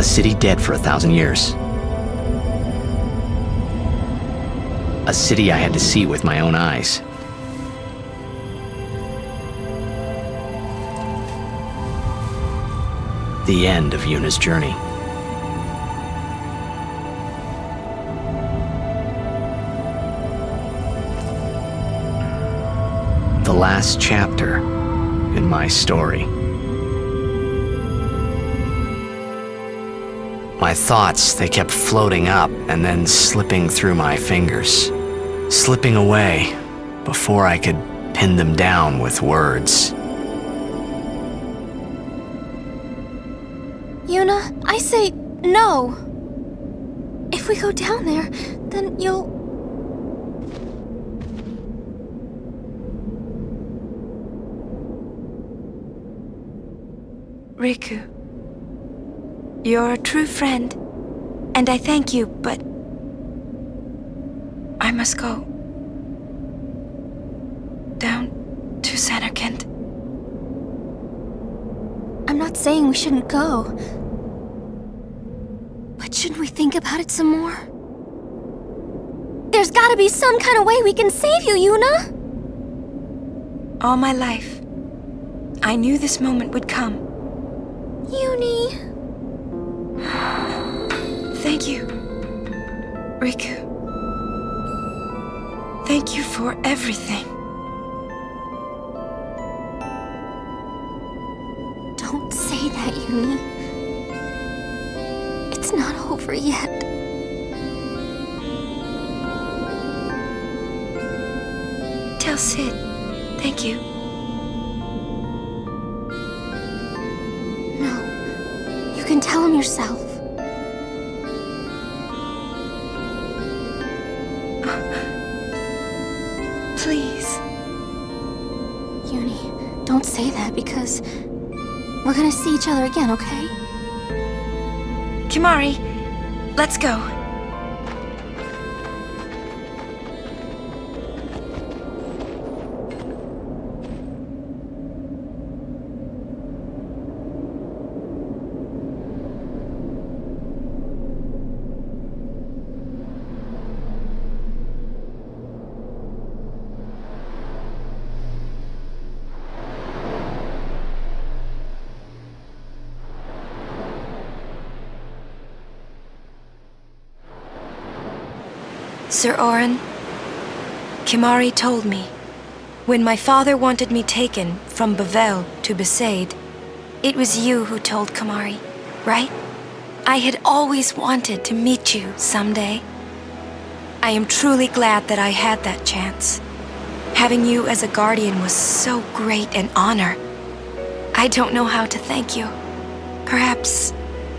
A city dead for 1,000 years. A city I had to see with my own eyes. The end of Yuna's journey. The last chapter in my story. My thoughts, they kept floating up and then slipping through my fingers, slipping away before I could pin them down with words. Yuna, I say no. If we go down there, then you'll... Riku, you're a true friend, and I thank you, but I must go. Down to Zanarkand. I'm not saying we shouldn't go. But shouldn't we think about it some more? There's gotta be some kind of way we can save you, Yuna! All my life, I knew this moment would come. Yuni... Thank you, Riku. Thank you for everything. Don't say that, Yuni. It's not over yet. Tell Sid, thank you. No, you can tell him yourself. Please. Yuni, don't say that because we're gonna see each other again, okay? Kimari, let's go. Sir Orin, Kimari told me, when my father wanted me taken from Bavel to Besaid, it was you who told Kimari, right? I had always wanted to meet you someday. I am truly glad that I had that chance. Having you as a guardian was so great an honor. I don't know how to thank you. Perhaps,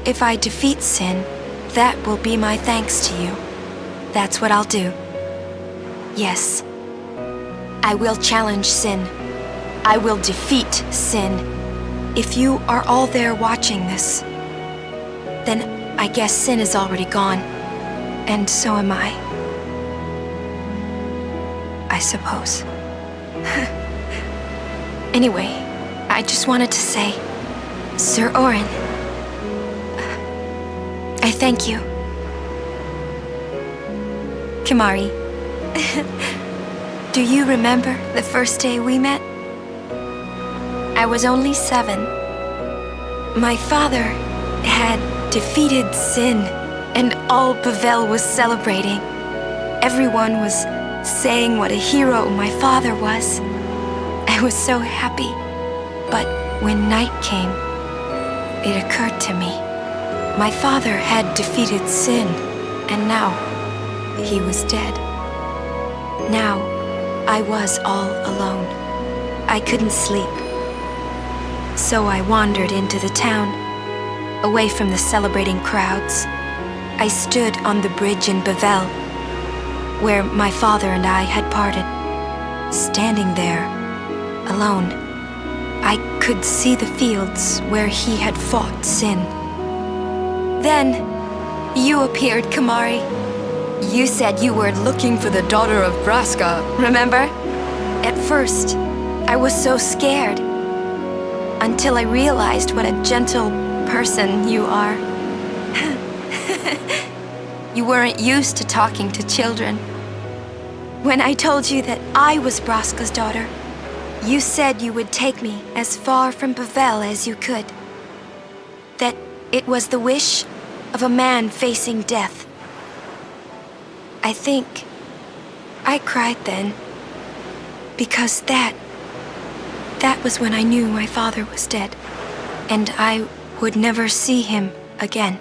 if I defeat Sin, that will be my thanks to you. That's what I'll do. Yes. I will challenge Sin. I will defeat Sin. If you are all there watching this, then I guess Sin is already gone. And so am I. I suppose. Anyway, I just wanted to say, Sir Orin, I thank you. Kimari, do you remember the first day we met? I was only 7. My father had defeated Sin, and all Bavel was celebrating. Everyone was saying what a hero my father was. I was so happy. But when night came, it occurred to me. My father had defeated Sin, and now he was dead. Now, I was all alone. I couldn't sleep. So I wandered into the town, away from the celebrating crowds. I stood on the bridge in Bavel, where my father and I had parted. Standing there, alone, I could see the fields where he had fought Sin. Then, you appeared, Kimari. You said you were looking for the daughter of Braska, remember? At first, I was so scared, until I realized what a gentle person you are. You weren't used to talking to children. When I told you that I was Braska's daughter, you said you would take me as far from Pavel as you could. That it was the wish of a man facing death. I think I cried then, because that was when I knew my father was dead, and I would never see him again.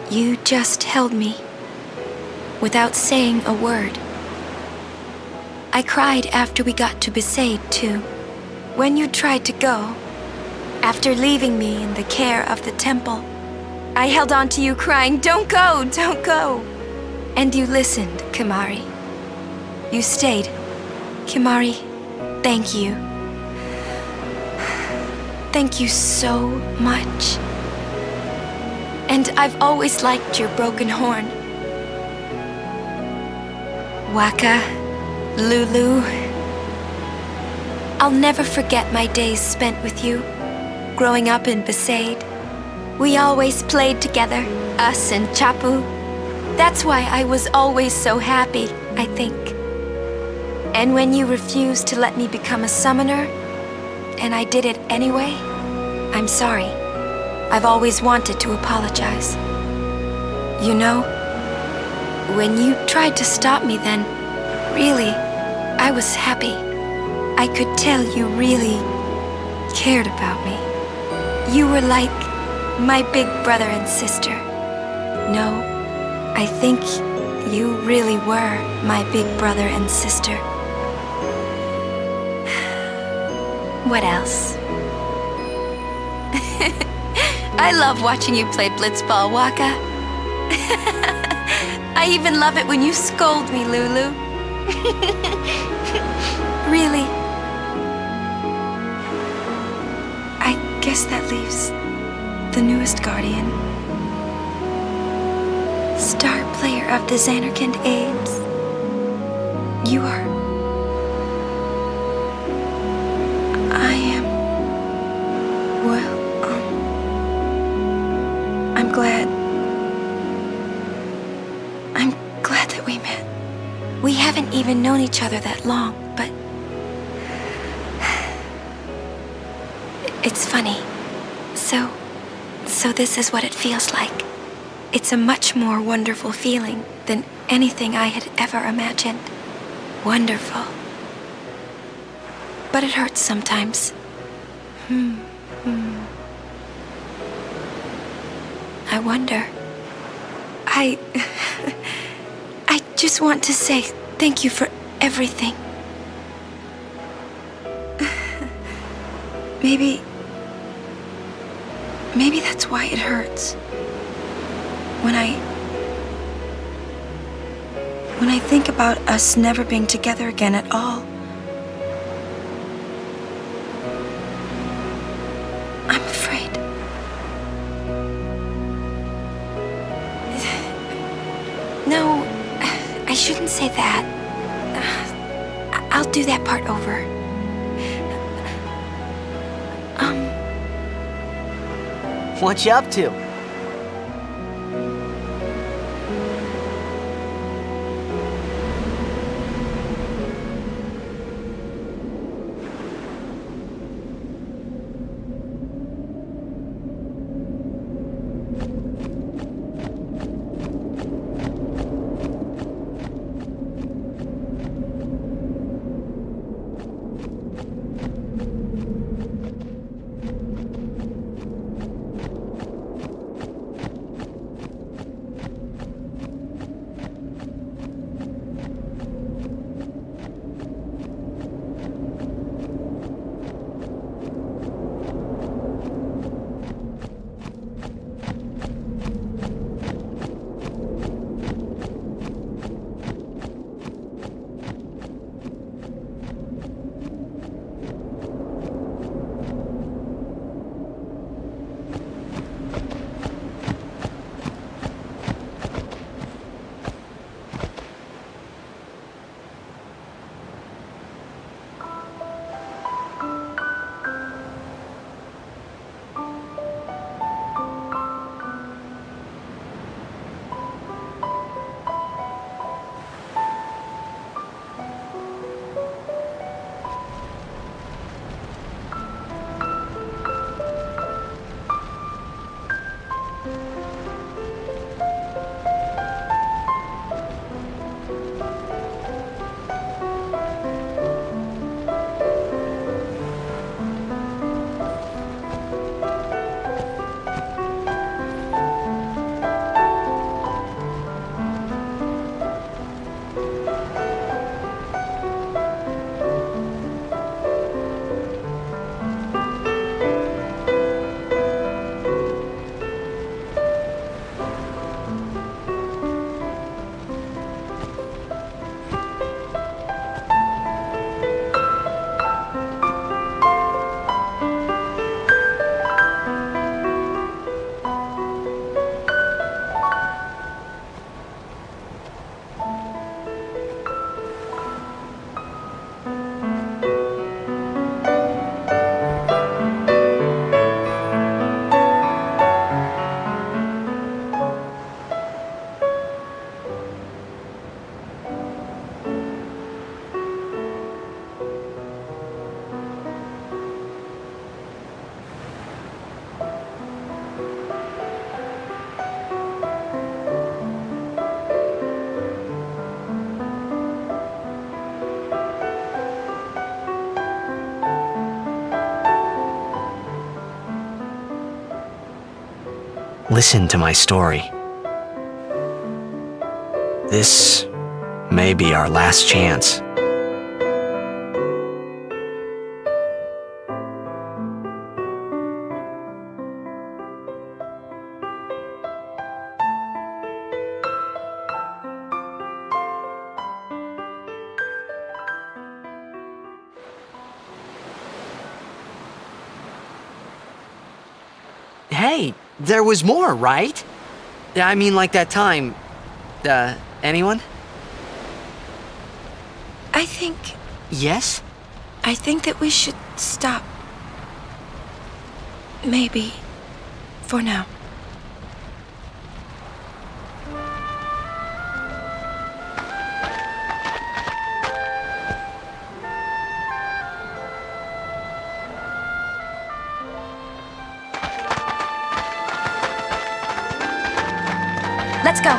You just held me, without saying a word. I cried after we got to Besaid, too. When you tried to go, after leaving me in the care of the temple, I held on to you crying, "Don't go, don't go!" And you listened, Kimahri. You stayed. Kimahri, thank you. Thank you so much. And I've always liked your broken horn. Waka, Lulu, I'll never forget my days spent with you, growing up in Besaid. We always played together, us and Chapu. That's why I was always so happy, I think. And when you refused to let me become a summoner, and I did it anyway, I'm sorry. I've always wanted to apologize. You know, when you tried to stop me then, really, I was happy. I could tell you really cared about me. You were like my big brother and sister. No, I think you really were my big brother and sister. What else? I love watching you play blitzball, Waka. I even love it when you scold me, Lulu. Really. I guess that leaves the newest guardian. Star player of the Zanarkand Ames. You are... I am... Well, I'm glad that we met. We haven't even known each other that long, but... It's funny. So this is what it feels like. It's a much more wonderful feeling than anything I had ever imagined. Wonderful. But it hurts sometimes. I wonder. I just want to say thank you for everything. Maybe that's why it hurts. When I think about us never being together again at all, I'm afraid. No, I shouldn't say that. I'll do that part over. What you up to? Listen to my story. This may be our last chance. Hey, there was more, right? I mean, like that time. Anyone? Yes? I think that we should stop. Maybe. For now. Let's go.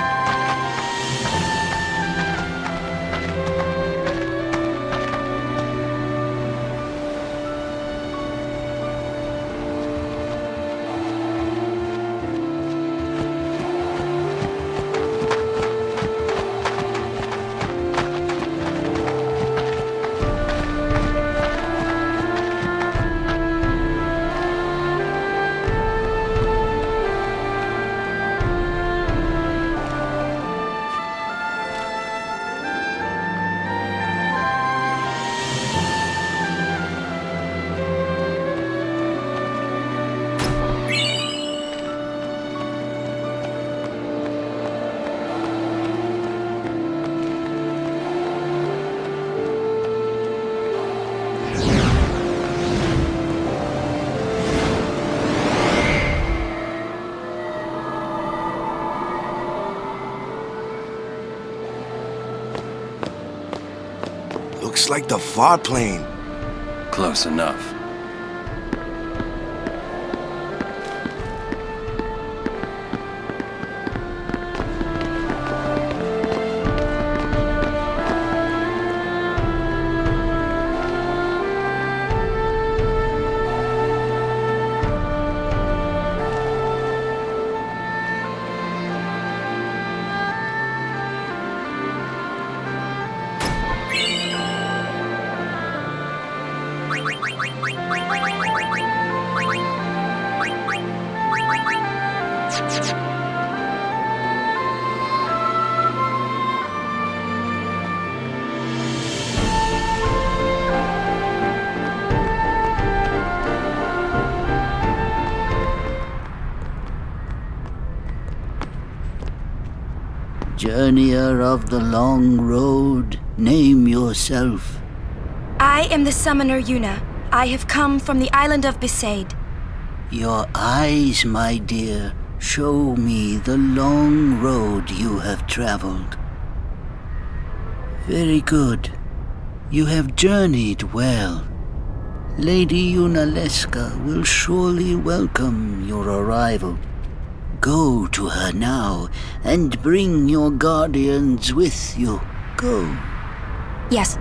Looks like the far plane. Close enough. Journeyer of the long road, name yourself. I am the summoner Yuna. I have come from the island of Besaid. Your eyes, my dear, show me the long road you have traveled. Very good. You have journeyed well. Lady Yunalesca will surely welcome your arrival. Go to her now, and bring your guardians with you. Go. Yes.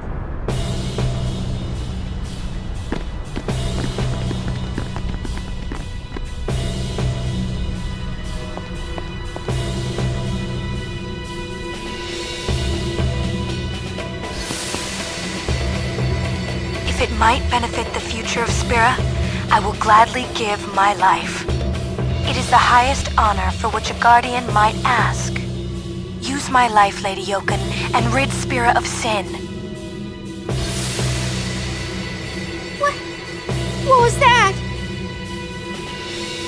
If it might benefit the future of Spira, I will gladly give my life. It is the highest honor for which a guardian might ask. Use my life, Lady Yoken, and rid Spira of sin. What was that?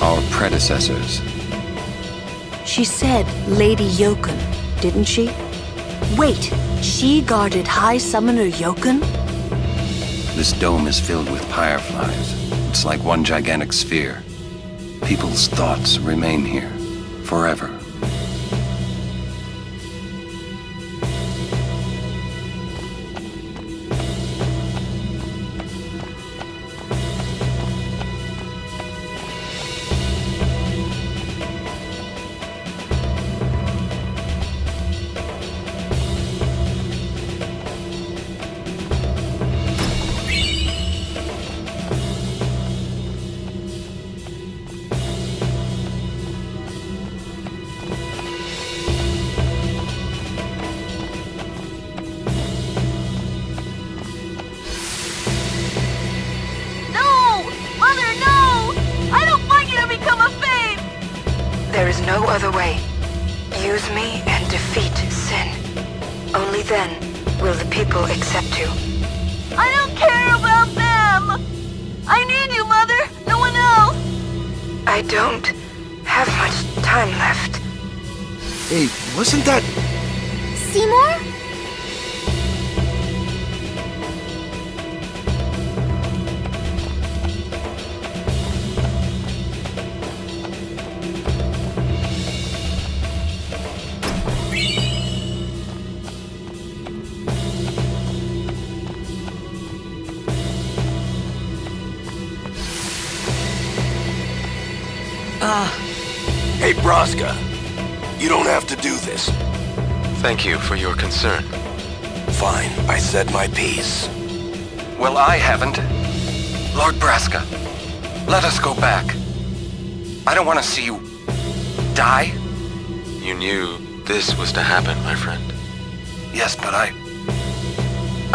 Our predecessors. She said Lady Yoken, didn't she? Wait, she guarded High Summoner Yoken? This dome is filled with fireflies. It's like one gigantic sphere. People's thoughts remain here, forever. There is no other way. Use me and defeat sin. Only then will the people accept you. I don't care about them! I need you, Mother! No one else! I don't have much time left. Hey, wasn't that... Seymour? Hey, Braska. You don't have to do this. Thank you for your concern. Fine, I said my piece. Well, I haven't. Lord Braska, let us go back. I don't want to see you die. You knew this was to happen, my friend. Yes, but I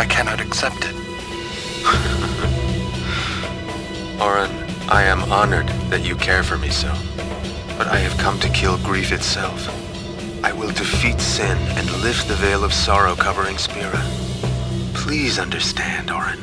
cannot accept it. Oren, I am honored that you care for me so. But I have come to kill grief itself. I will defeat sin and lift the veil of sorrow covering Spira. Please understand, Oren.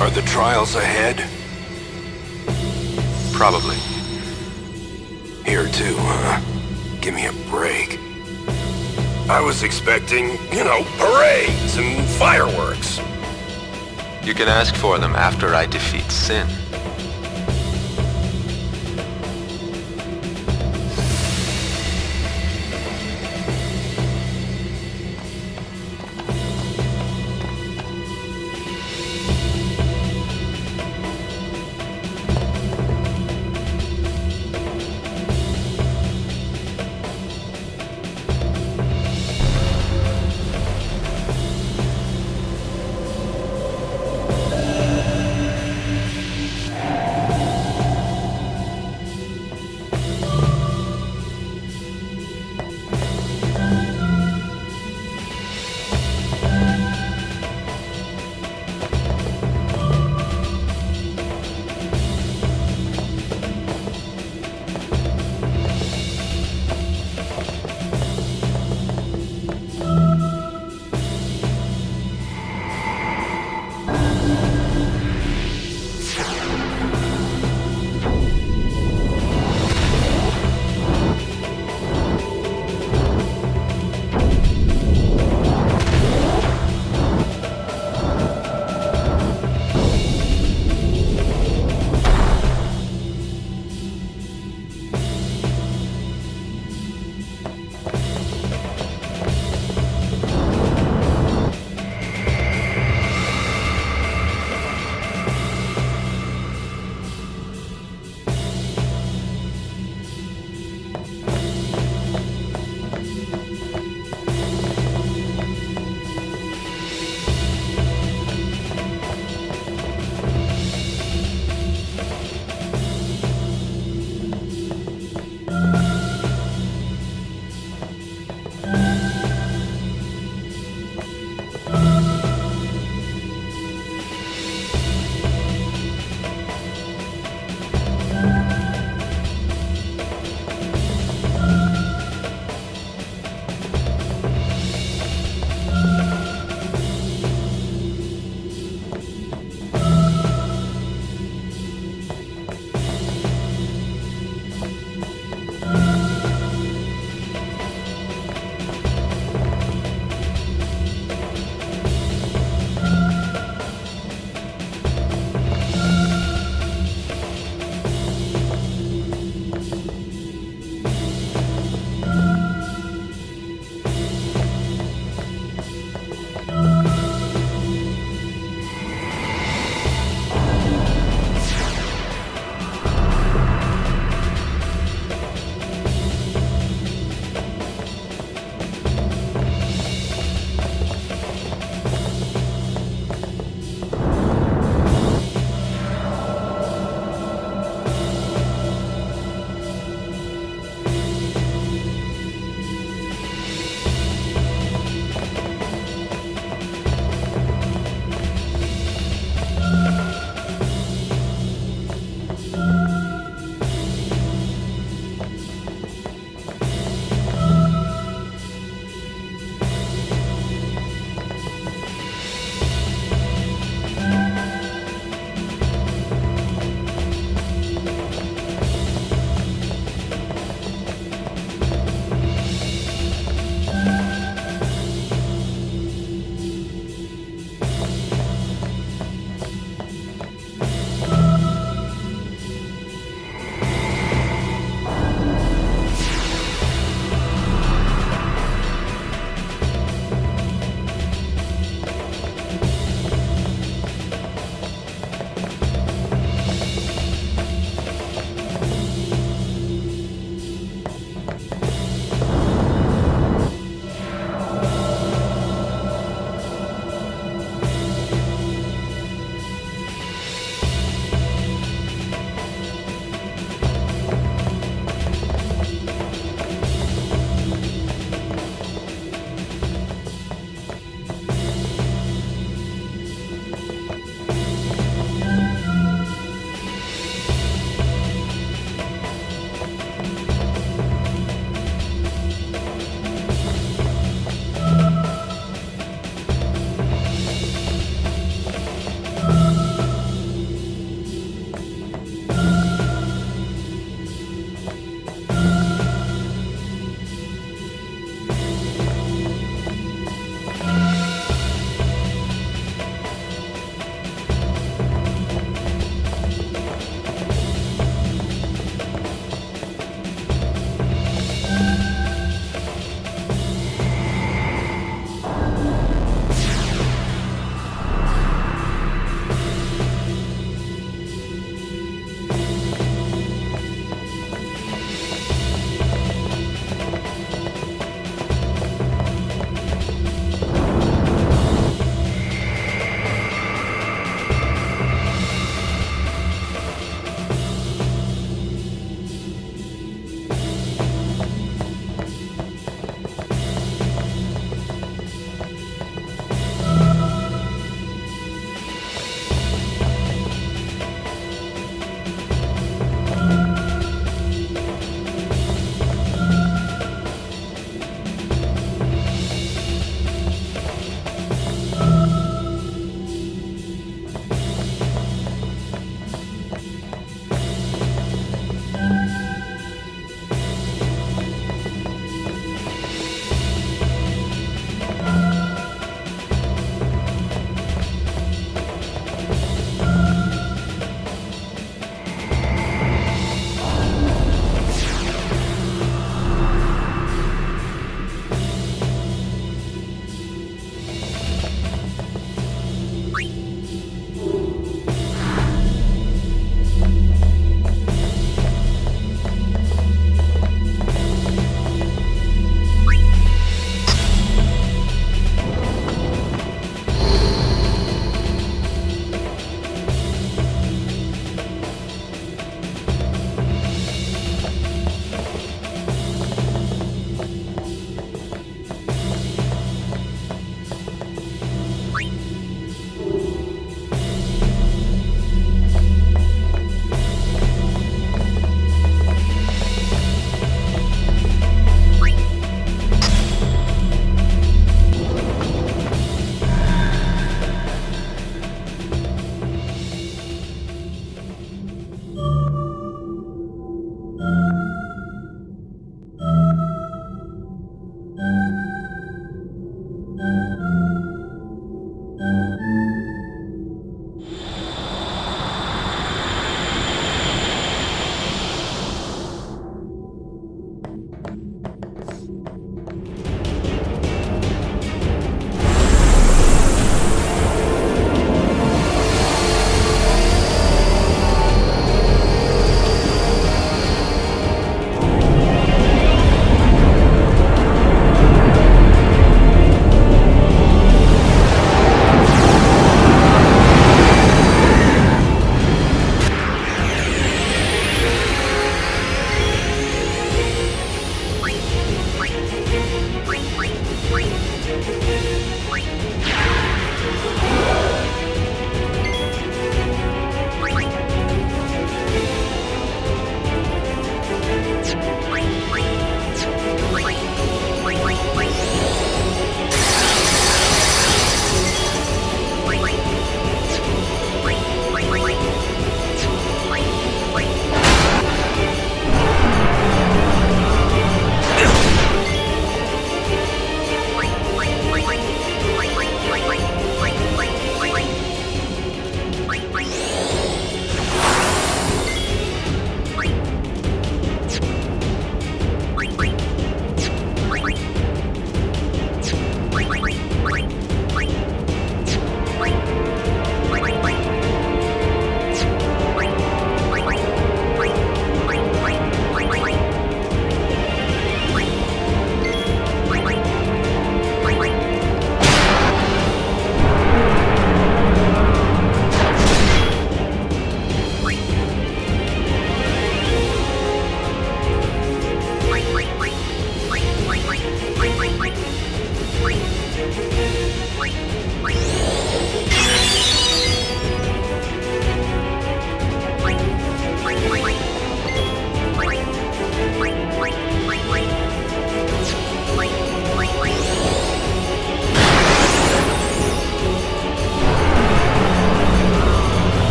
Are the trials ahead? Probably. Here too, huh? Give me a break. I was expecting, parades and fireworks. You can ask for them after I defeat sin.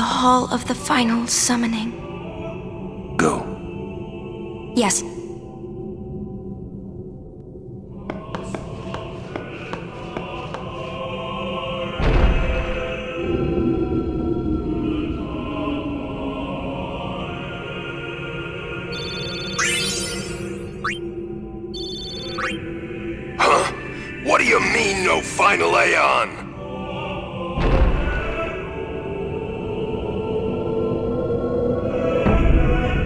Hall of the Final Summoning. Go. Yes. Huh? What do you mean, no final Aeon?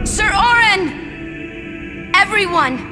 Sir Orin! Everyone!